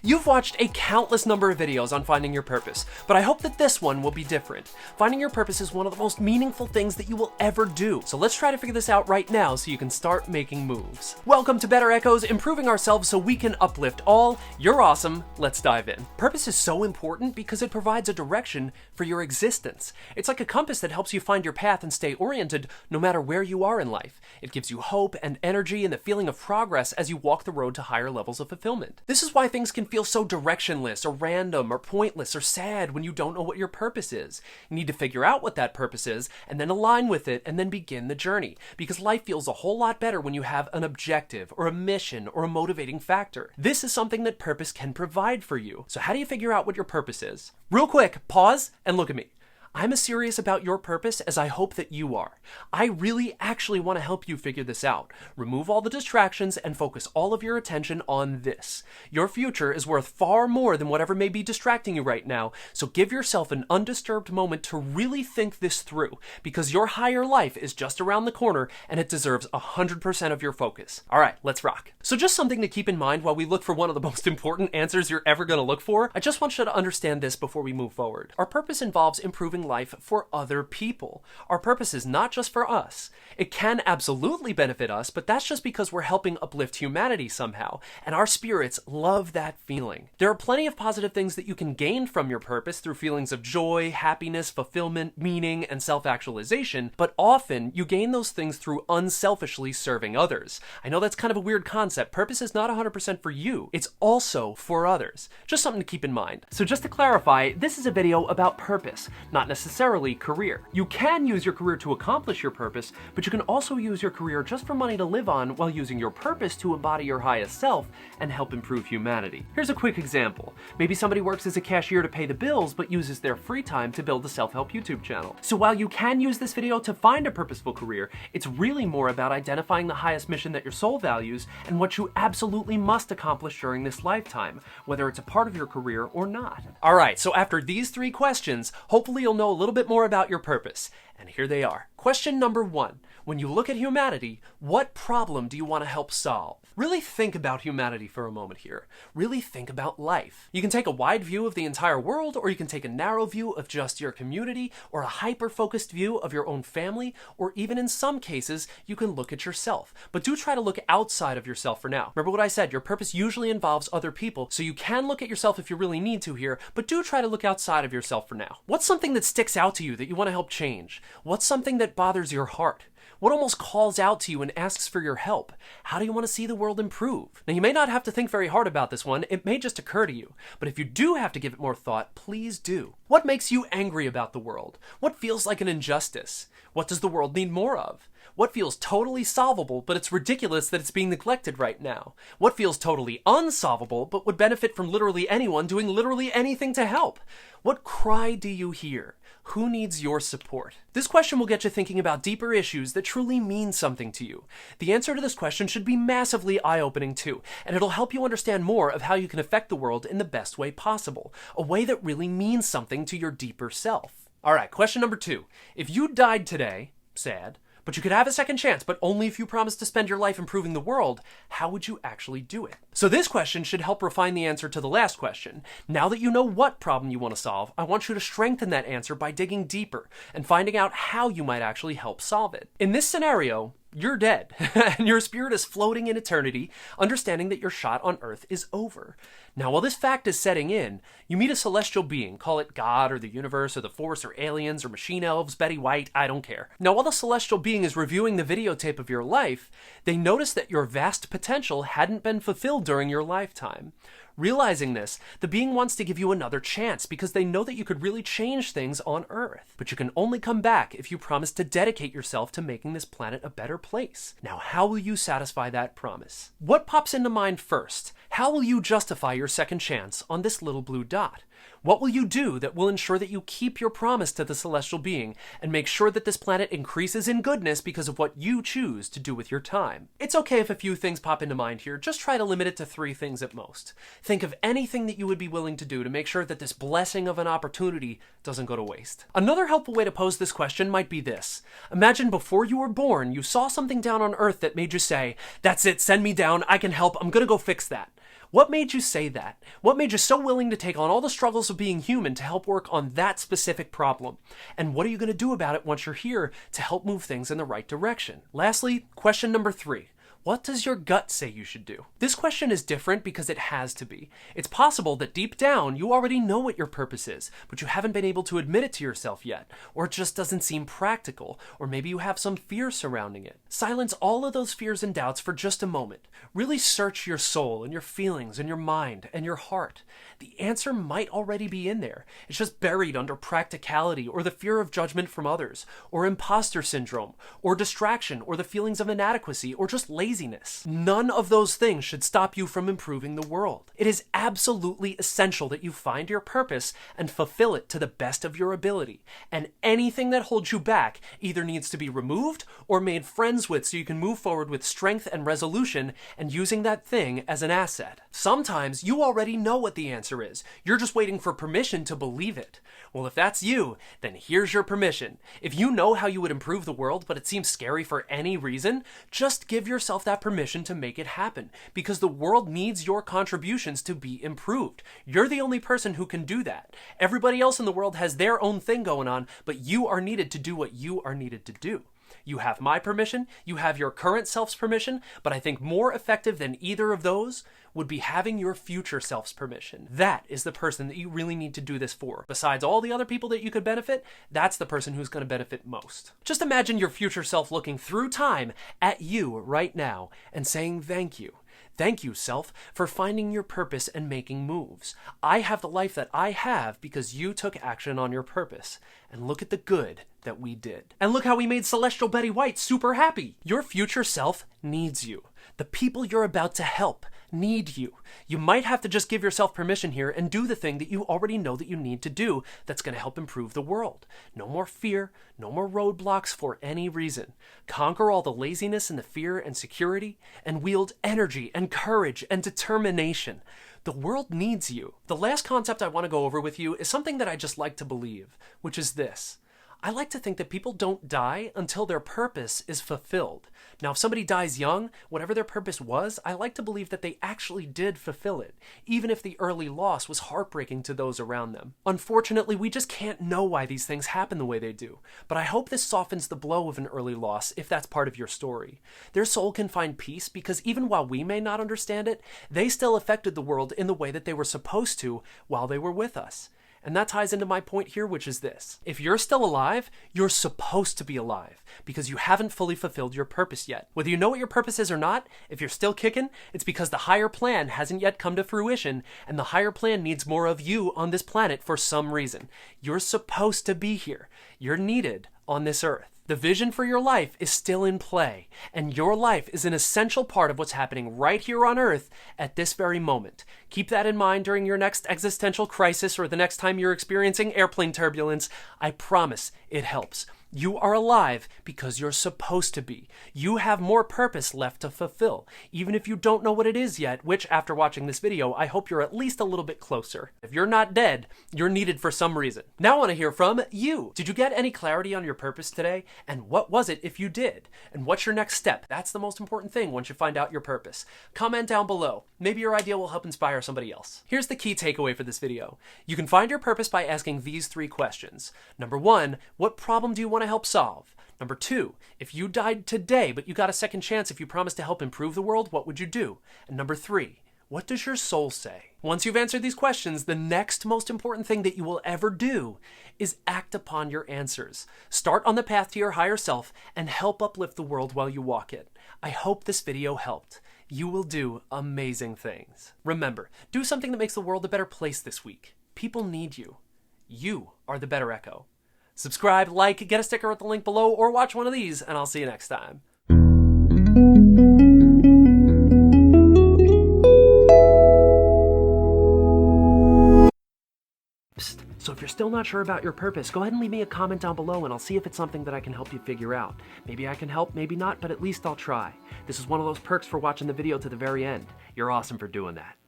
You've watched a countless number of videos on finding your purpose, but I hope that this one will be different. Finding your purpose is one of the most meaningful things that you will ever do, so let's try to figure this out right now so you can start making moves. Welcome to Better Echoes, improving ourselves so we can uplift all. You're awesome, let's dive in. Purpose is so important because it provides a direction for your existence. It's like a compass that helps you find your path and stay oriented no matter where you are in life. It gives you hope and energy and the feeling of progress as you walk the road to higher levels of fulfillment. This is why things can feel so directionless or random or pointless or sad when you don't know what your purpose is. You need to figure out what that purpose is and then align with it and then begin the journey, because life feels a whole lot better when you have an objective or a mission or a motivating factor. This is something that purpose can provide for you. So how do you figure out what your purpose is? Real quick, pause and look at me. I'm as serious about your purpose as I hope that you are. I really actually want to help you figure this out. Remove all the distractions and focus all of your attention on this. Your future is worth far more than whatever may be distracting you right now, so give yourself an undisturbed moment to really think this through, because your higher life is just around the corner and it deserves 100% of your focus. All right, let's rock. So just something to keep in mind while we look for one of the most important answers you're ever going to look for, I just want you to understand this before we move forward. Our purpose involves improving life for other people. Our purpose is not just for us. It can absolutely benefit us, but that's just because we're helping uplift humanity somehow, and our spirits love that feeling. There are plenty of positive things that you can gain from your purpose through feelings of joy, happiness, fulfillment, meaning, and self-actualization, but often you gain those things through unselfishly serving others. I know that's kind of a weird concept. Purpose is not 100% for you. It's also for others. Just something to keep in mind. So just to clarify, this is a video about purpose, not necessarily career. You can use your career to accomplish your purpose, but you can also use your career just for money to live on while using your purpose to embody your highest self and help improve humanity. Here's a quick example. Maybe somebody works as a cashier to pay the bills, but uses their free time to build a self-help YouTube channel. So while you can use this video to find a purposeful career, it's really more about identifying the highest mission that your soul values and what you absolutely must accomplish during this lifetime, whether it's a part of your career or not. All right, so after these 3 questions, hopefully you'll know a little bit more about your purpose. And here they are. Question number 1. When you look at humanity, what problem do you want to help solve? Really think about humanity for a moment here. Really think about life. You can take a wide view of the entire world, or you can take a narrow view of just your community, or a hyper-focused view of your own family, or even in some cases, you can look at yourself. But do try to look outside of yourself for now. Remember what I said, your purpose usually involves other people, so you can look at yourself if you really need to here, but do try to look outside of yourself for now. What's something that sticks out to you that you want to help change? What's something that bothers your heart? What almost calls out to you and asks for your help? How do you want to see the world improve? Now, you may not have to think very hard about this one. It may just occur to you. But if you do have to give it more thought, please do. What makes you angry about the world? What feels like an injustice? What does the world need more of? What feels totally solvable, but it's ridiculous that it's being neglected right now? What feels totally unsolvable, but would benefit from literally anyone doing literally anything to help? What cry do you hear? Who needs your support? This question will get you thinking about deeper issues that truly mean something to you. The answer to this question should be massively eye-opening too, and it'll help you understand more of how you can affect the world in the best way possible, a way that really means something to your deeper self. All right, question number 2. If you died today, sad, but you could have a second chance, but only if you promise to spend your life improving the world, how would you actually do it? So this question should help refine the answer to the last question. Now that you know what problem you want to solve, I want you to strengthen that answer by digging deeper and finding out how you might actually help solve it. In this scenario, you're dead, and your spirit is floating in eternity, understanding that your shot on Earth is over. Now, while this fact is setting in, you meet a celestial being, call it God or the universe or the Force or aliens or machine elves, Betty White, I don't care. Now, while the celestial being is reviewing the videotape of your life, they notice that your vast potential hadn't been fulfilled during your lifetime. Realizing this, the being wants to give you another chance because they know that you could really change things on Earth. But you can only come back if you promise to dedicate yourself to making this planet a better place. Now, how will you satisfy that promise? What pops into mind first? How will you justify your second chance on this little blue dot? What will you do that will ensure that you keep your promise to the celestial being and make sure that this planet increases in goodness because of what you choose to do with your time? It's okay if a few things pop into mind here. Just try to limit it to 3 things at most. Think of anything that you would be willing to do to make sure that this blessing of an opportunity doesn't go to waste. Another helpful way to pose this question might be this. Imagine before you were born, you saw something down on Earth that made you say, "That's it, send me down, I can help, I'm gonna go fix that." What made you say that? What made you so willing to take on all the struggles of being human to help work on that specific problem? And what are you going to do about it once you're here to help move things in the right direction? Lastly, question number 3. What does your gut say you should do? This question is different because it has to be. It's possible that deep down you already know what your purpose is, but you haven't been able to admit it to yourself yet, or it just doesn't seem practical, or maybe you have some fear surrounding it. Silence all of those fears and doubts for just a moment. Really search your soul and your feelings and your mind and your heart. The answer might already be in there. It's just buried under practicality or the fear of judgment from others, or imposter syndrome, or distraction, or the feelings of inadequacy, or just laziness. None of those things should stop you from improving the world. It is absolutely essential that you find your purpose and fulfill it to the best of your ability. And anything that holds you back either needs to be removed or made friends with so you can move forward with strength and resolution and using that thing as an asset. Sometimes you already know what the answer is. You're just waiting for permission to believe it. Well, if that's you, then here's your permission. If you know how you would improve the world, but it seems scary for any reason, just give yourself that permission to make it happen, because the world needs your contributions to be improved. You're the only person who can do that. Everybody else in the world has their own thing going on, but you are needed to do what you are needed to do. You have my permission, you have your current self's permission, but I think more effective than either of those would be having your future self's permission. That is the person that you really need to do this for. Besides all the other people that you could benefit, that's the person who's going to benefit most. Just imagine your future self looking through time at you right now and saying thank you. Thank you, self, for finding your purpose and making moves. I have the life that I have because you took action on your purpose. And look at the good that we did. And look how we made Celestial Betty White super happy. Your future self needs you. The people you're about to help need you. You might have to just give yourself permission here and do the thing that you already know that you need to do that's going to help improve the world. No more fear, no more roadblocks for any reason. Conquer all the laziness and the fear and security, and wield energy and courage and determination. The world needs you. The last concept I want to go over with you is something that I just like to believe, which is this. I like to think that people don't die until their purpose is fulfilled. Now, if somebody dies young, whatever their purpose was, I like to believe that they actually did fulfill it, even if the early loss was heartbreaking to those around them. Unfortunately, we just can't know why these things happen the way they do, but I hope this softens the blow of an early loss if that's part of your story. Their soul can find peace because even while we may not understand it, they still affected the world in the way that they were supposed to while they were with us. And that ties into my point here, which is this. If you're still alive, you're supposed to be alive because you haven't fully fulfilled your purpose yet. Whether you know what your purpose is or not, if you're still kicking, it's because the higher plan hasn't yet come to fruition, and the higher plan needs more of you on this planet for some reason. You're supposed to be here. You're needed on this earth. The vision for your life is still in play, and your life is an essential part of what's happening right here on Earth at this very moment. Keep that in mind during your next existential crisis or the next time you're experiencing airplane turbulence. I promise it helps. You are alive because you're supposed to be. You have more purpose left to fulfill, even if you don't know what it is yet, which after watching this video, I hope you're at least a little bit closer. If you're not dead, you're needed for some reason. Now I want to hear from you. Did you get any clarity on your purpose today? And what was it if you did? And what's your next step? That's the most important thing once you find out your purpose. Comment down below. Maybe your idea will help inspire somebody else. Here's the key takeaway for this video. You can find your purpose by asking these 3 questions. Number 1, what problem do you want to help solve? Number 2, if you died today, but you got a second chance if you promised to help improve the world, what would you do? And number 3, what does your soul say? Once you've answered these questions, the next most important thing that you will ever do is act upon your answers. Start on the path to your higher self and help uplift the world while you walk it. I hope this video helped. You will do amazing things. Remember, do something that makes the world a better place this week. People need you. You are the better echo. Subscribe, like, get a sticker at the link below, or watch one of these, and I'll see you next time. Psst. So if you're still not sure about your purpose, go ahead and leave me a comment down below and I'll see if it's something that I can help you figure out. Maybe I can help, maybe not, but at least I'll try. This is one of those perks for watching the video to the very end. You're awesome for doing that.